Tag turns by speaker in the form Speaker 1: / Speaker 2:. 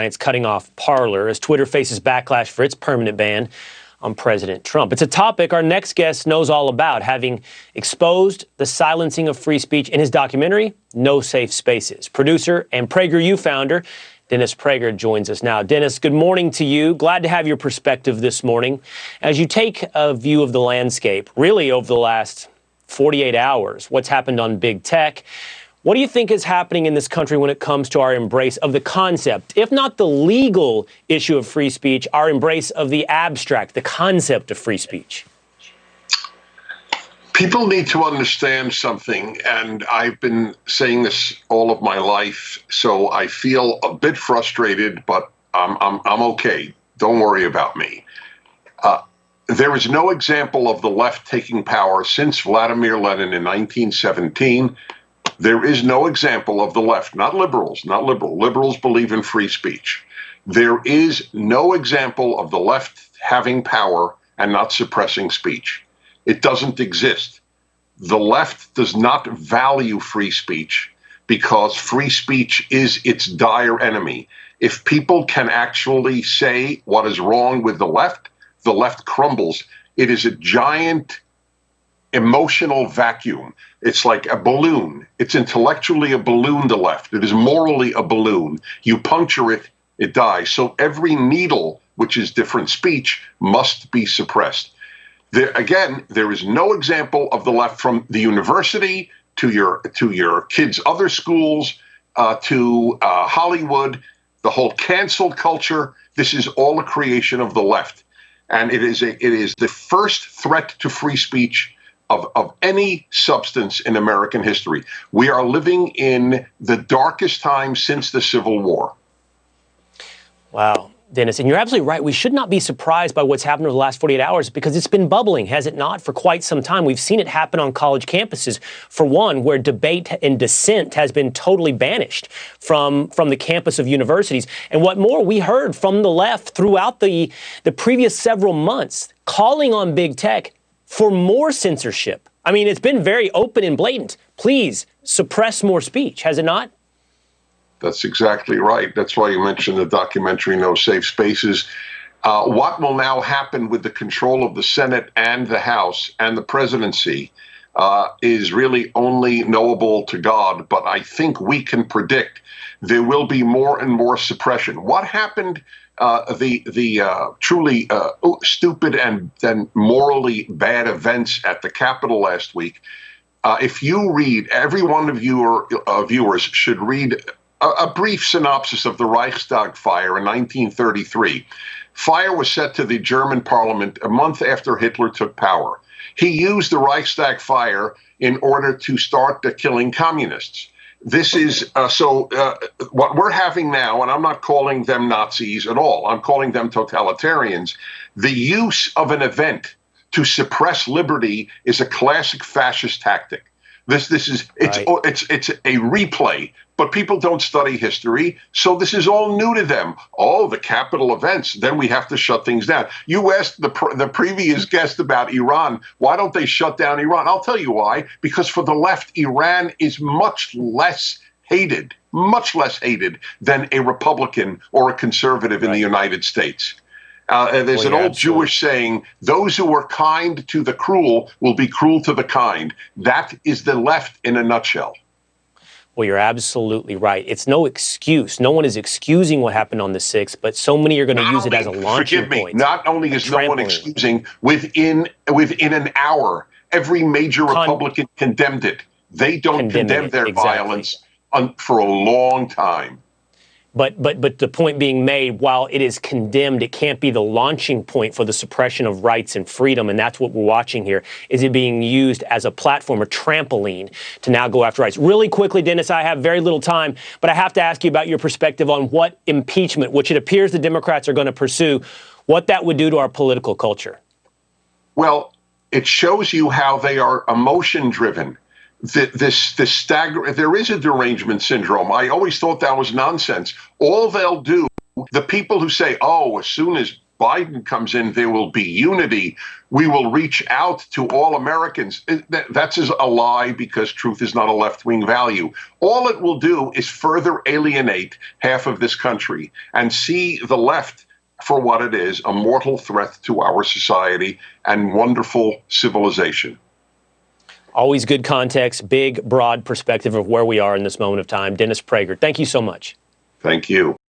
Speaker 1: It's cutting off Parler as Twitter faces backlash for its permanent ban on President Trump. It's a topic our next guest knows all about, having exposed the silencing of free speech in his documentary, No Safe Spaces. Producer and PragerU founder Dennis Prager joins us now. Dennis, good morning to you. Glad to have your perspective this morning. As you take a view of the landscape, really over the last 48 hours, what's happened on big tech, what do you think is happening in this country when it comes to our embrace of the concept, if not the legal issue of free speech, our embrace of the abstract, the concept of free speech?
Speaker 2: People need to understand something, and I've been saying this all of my life, so I feel a bit frustrated, but I'm okay. Don't worry about me. There is no example of the left taking power since Vladimir Lenin in 1917. There is no example of the left, not liberals. Liberals believe in free speech. There is no example of the left having power and not suppressing speech. It doesn't exist. The left does not value free speech because free speech is its dire enemy. If people can actually say what is wrong with the left crumbles. It is a giant emotional vacuum. It's like a balloon. It's intellectually a balloon, the left. It is morally a balloon. You puncture it, it dies. So every needle, which is different speech, must be suppressed. There is no example of the left from the university to your kids' other schools, to Hollywood, the whole cancel culture. This is all a creation of the left. And it is the first threat to free speech of any substance in American history. We are living in the darkest time since the Civil War.
Speaker 1: Wow, Dennis, and you're absolutely right. We should not be surprised by what's happened over the last 48 hours because it's been bubbling, has it not, for quite some time. We've seen it happen on college campuses, for one, where debate and dissent has been totally banished from the campus of universities. And what more, we heard from the left throughout the previous several months calling on big tech for more censorship. I mean, it's been very open and blatant. Please suppress more speech, has it not?
Speaker 2: That's exactly right. That's why you mentioned the documentary No Safe Spaces. What will now happen with the control of the Senate and the House and the presidency is really only knowable to God. But I think we can predict there will be more and more suppression. What happened? The truly stupid and then morally bad events at the Capitol last week. If you read, every one of your viewers should read a brief synopsis of the Reichstag fire in 1933. Fire was set to the German parliament a month after Hitler took power. He used the Reichstag fire in order to start killing communists. This is what we're having now, and I'm not calling them Nazis at all. I'm calling them totalitarians. The use of an event to suppress liberty is a classic fascist tactic. It's a replay, but people don't study history, so this is all new to them. Oh, the Capitol events, then we have to shut things down. You asked the previous guest about Iran. Why don't they shut down Iran? I'll tell you why. Because for the left, Iran is much less hated than a Republican or a conservative in the United States. There's an old Jewish saying, those who are kind to the cruel will be cruel to the kind. That is the left in a nutshell.
Speaker 1: Well, you're absolutely right. It's no excuse. No one is excusing what happened on the 6th, but so many are going to use it as a launching point.
Speaker 2: Not only is no one excusing, within an hour, every major Republican condemned it. They don't condemn their violence for a long time.
Speaker 1: But the point being made, while it is condemned, it can't be the launching point for the suppression of rights and freedom, and that's what we're watching here. Is it being used as a platform, a trampoline, to now go after rights? Really quickly, Dennis, I have very little time, but I have to ask you about your perspective on what impeachment, which it appears the Democrats are going to pursue, what that would do to our political culture.
Speaker 2: Well, it shows you how they are emotion-driven. There is a derangement syndrome. I always thought that was nonsense. All they'll do, the people who say, oh, as soon as Biden comes in, there will be unity. We will reach out to all Americans. That's a lie, because truth is not a left-wing value. All it will do is further alienate half of this country and see the left for what it is, a mortal threat to our society and wonderful civilization.
Speaker 1: Always good context, big, broad perspective of where we are in this moment of time. Dennis Prager, thank you so much.
Speaker 2: Thank you.